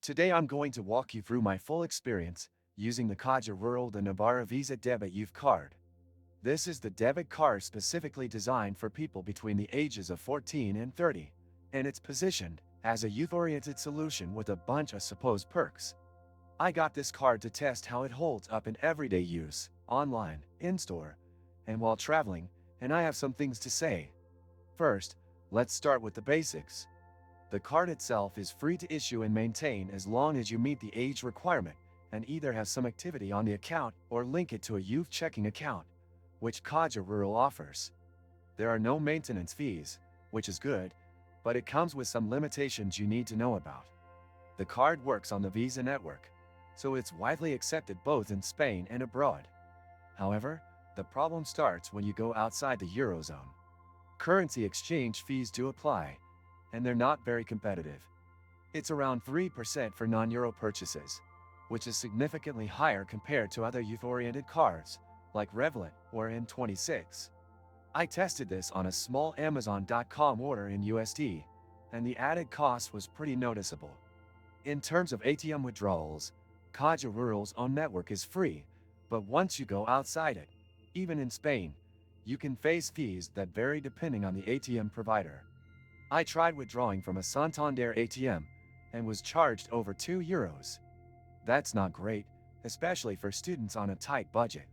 Today I'm going to walk you through my full experience using the Caja Rural de Navarra Visa Debit Youth Card. This is the debit card specifically designed for people between the ages of 14 and 30, and it's positioned as a youth-oriented solution with a bunch of supposed perks. I got this card to test how it holds up in everyday use, online, in-store, and while traveling, and I have some things to say. First, let's start with the basics. The card itself is free to issue and maintain as long as you meet the age requirement and either have some activity on the account or link it to a youth checking account, which Caja Rural offers. There are no maintenance fees, which is good, but it comes with some limitations you need to know about. The card works on the Visa network, so it's widely accepted both in Spain and abroad. However, the problem starts when you go outside the Eurozone. Currency exchange fees do apply, and they're not very competitive. It's around 3% for non-euro purchases, which is significantly higher compared to other youth-oriented cards, like Revolut or N26. I tested this on a small Amazon.com order in USD, and the added cost was pretty noticeable. In terms of ATM withdrawals, Caja Rural's own network is free, but once you go outside it, even in Spain, you can face fees that vary depending on the ATM provider. I tried withdrawing from a Santander ATM and was charged over €2. That's not great, especially for students on a tight budget.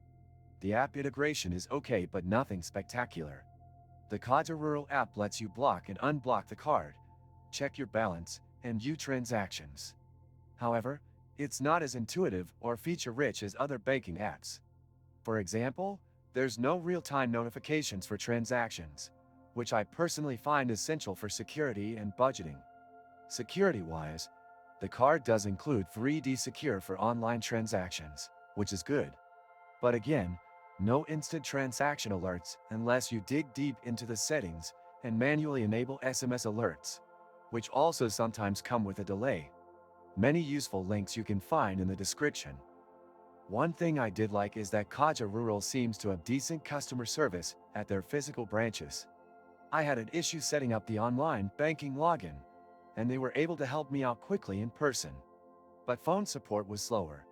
The app integration is okay but nothing spectacular. The Caja Rural app lets you block and unblock the card, check your balance, and view transactions. However, it's not as intuitive or feature-rich as other banking apps. For example, there's no real-time notifications for transactions, which I personally find essential for security and budgeting. Security-wise, the card does include 3D Secure for online transactions, which is good. But again, no instant transaction alerts unless you dig deep into the settings and manually enable SMS alerts, which also sometimes come with a delay. Many useful links you can find in the description. One thing I did like is that Caja Rural seems to have decent customer service at their physical branches. I had an issue setting up the online banking login, and they were able to help me out quickly in person. But phone support was slower,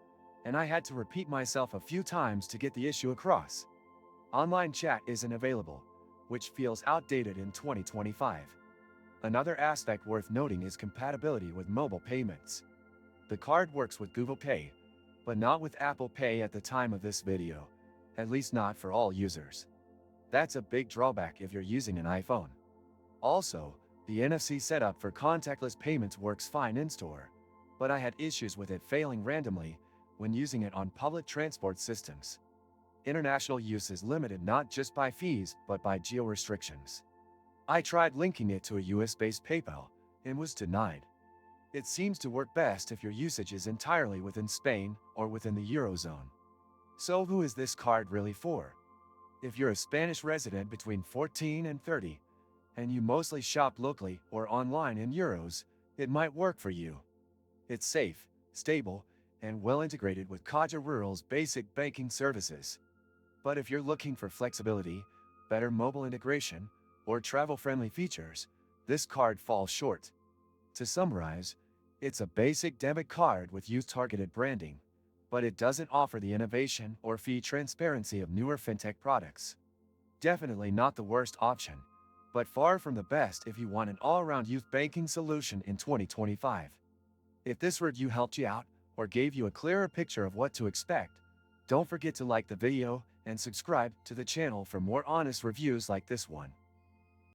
and I had to repeat myself a few times to get the issue across. Online chat isn't available, which feels outdated in 2025. Another aspect worth noting is compatibility with mobile payments. The card works with Google Pay, but not with Apple Pay at the time of this video, at least not for all users. That's a big drawback if you're using an iPhone. Also, the NFC setup for contactless payments works fine in-store, but I had issues with it failing randomly when using it on public transport systems. International use is limited not just by fees but by geo-restrictions. I tried linking it to a US-based PayPal and was denied. It seems to work best if your usage is entirely within Spain or within the Eurozone. So who is this card really for? If you're a Spanish resident between 14 and 30, and you mostly shop locally or online in euros, it might work for you. It's safe, stable, and well integrated with Caja Rural's basic banking services. But if you're looking for flexibility, better mobile integration, or travel-friendly features, this card falls short. To summarize, it's a basic debit card with youth-targeted branding, but it doesn't offer the innovation or fee transparency of newer fintech products. Definitely not the worst option, but far from the best if you want an all-around youth banking solution in 2025. If this review helped you out or gave you a clearer picture of what to expect, don't forget to like the video and subscribe to the channel for more honest reviews like this one.